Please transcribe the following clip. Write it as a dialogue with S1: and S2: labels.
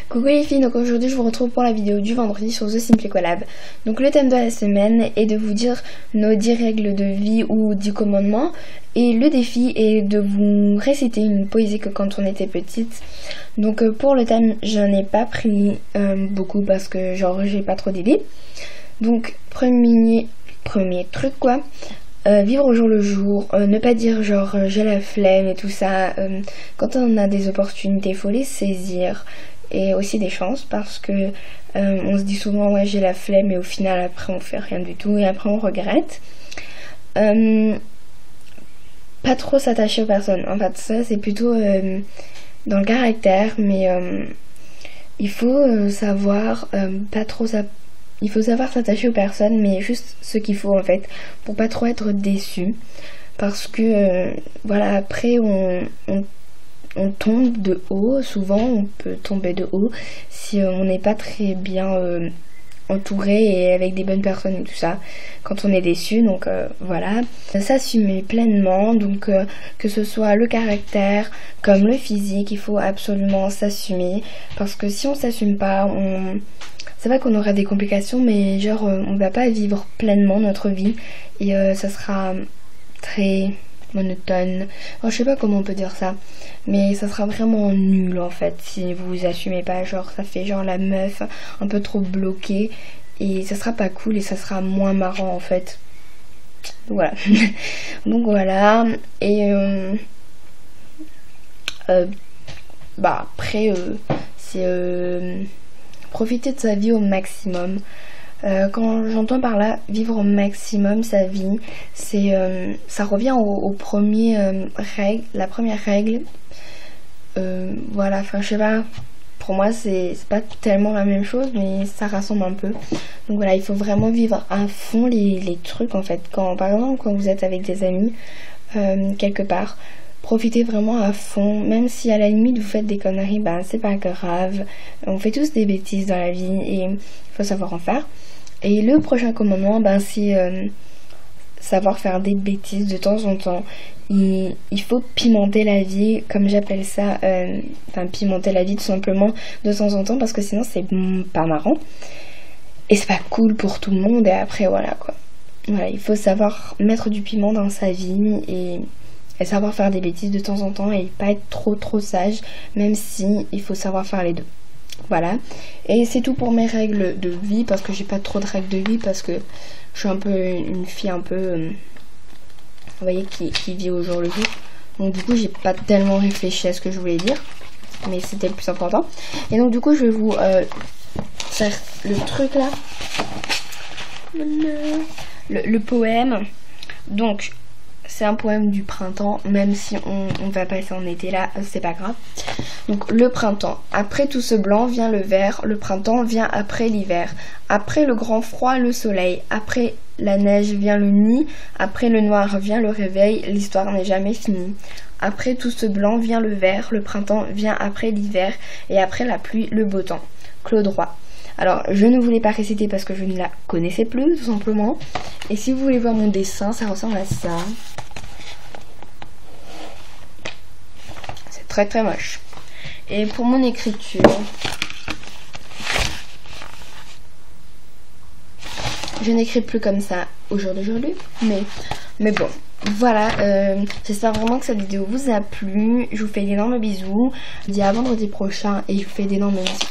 S1: Coucou les filles, donc aujourd'hui je vous retrouve pour la vidéo du vendredi sur The Simple Collab. Donc le thème de la semaine est de vous dire nos 10 règles de vie ou 10 commandements. Et le défi est de vous réciter une poésie que quand on était petite. Donc pour le thème, j'en ai pas pris beaucoup parce que genre j'ai pas trop d'idées. Donc premier truc quoi. Vivre au jour le jour, ne pas dire genre j'ai la flemme et tout ça. Quand on a des opportunités, faut les saisir. Et aussi des chances parce que on se dit souvent ouais j'ai la flemme et au final après on fait rien du tout et après on regrette. Pas trop s'attacher aux personnes, en fait ça c'est plutôt dans le caractère, mais il faut savoir il faut savoir s'attacher aux personnes, mais juste ce qu'il faut en fait pour pas trop être déçu, parce que voilà après on tombe de haut, souvent on peut tomber de haut si on n'est pas très bien entouré et avec des bonnes personnes et tout ça quand on est déçu. Donc voilà, s'assumer pleinement, donc que ce soit le caractère comme le physique, il faut absolument s'assumer, parce que si on s'assume pas, c'est vrai qu'on aura des complications, mais genre on va pas vivre pleinement notre vie et ça sera très monotone. Alors, je sais pas comment on peut dire ça, mais ça sera vraiment nul en fait si vous vous assumez pas. Genre ça fait genre la meuf un peu trop bloquée et ça sera pas cool et ça sera moins marrant en fait. Donc voilà. Donc voilà. Et bah après c'est profiter de sa vie au maximum. Quand j'entends par là vivre au maximum sa vie, c'est ça revient au premier la première règle. Voilà, enfin je sais pas, pour moi c'est pas tellement la même chose, mais ça rassemble un peu. Donc voilà, il faut vraiment vivre à fond les trucs en fait. Quand par exemple quand vous êtes avec des amis quelque part, profitez vraiment à fond, même si à la limite vous faites des conneries, ben c'est pas grave, on fait tous des bêtises dans la vie et il faut savoir en faire. Et le prochain commandement, ben c'est savoir faire des bêtises de temps en temps. Il faut pimenter la vie, comme j'appelle ça, enfin pimenter la vie tout simplement de temps en temps, parce que sinon c'est pas marrant et c'est pas cool pour tout le monde. Et après voilà quoi, voilà, il faut savoir mettre du piment dans sa vie et savoir faire des bêtises de temps en temps et pas être trop sage, même si il faut savoir faire les deux. Voilà, et c'est tout pour mes règles de vie, parce que j'ai pas trop de règles de vie, parce que je suis un peu une fille un peu vous voyez qui vit au jour le jour. Donc du coup j'ai pas tellement réfléchi à ce que je voulais dire, mais c'était le plus important. Et donc du coup je vais vous faire le truc là, le poème. Donc c'est un poème du printemps, même si on va passer en été là, c'est pas grave. Donc le printemps, après tout ce blanc vient le vert, le printemps vient après l'hiver, après le grand froid le soleil, après la neige vient le nid, après le noir vient le réveil, l'histoire n'est jamais finie. Après tout ce blanc vient le vert, le printemps vient après l'hiver, et après la pluie le beau temps. Claude Roy. Alors je ne vous l'ai pas récité parce que je ne la connaissais plus tout simplement. Et si vous voulez voir mon dessin, ça ressemble à ça. C'est très moche. Et pour mon écriture, je n'écris plus comme ça au jour d'aujourd'hui, mais bon, voilà, j'espère vraiment que cette vidéo vous a plu. Je vous fais d'énormes bisous, je vous dis à vendredi prochain et je vous fais d'énormes bisous.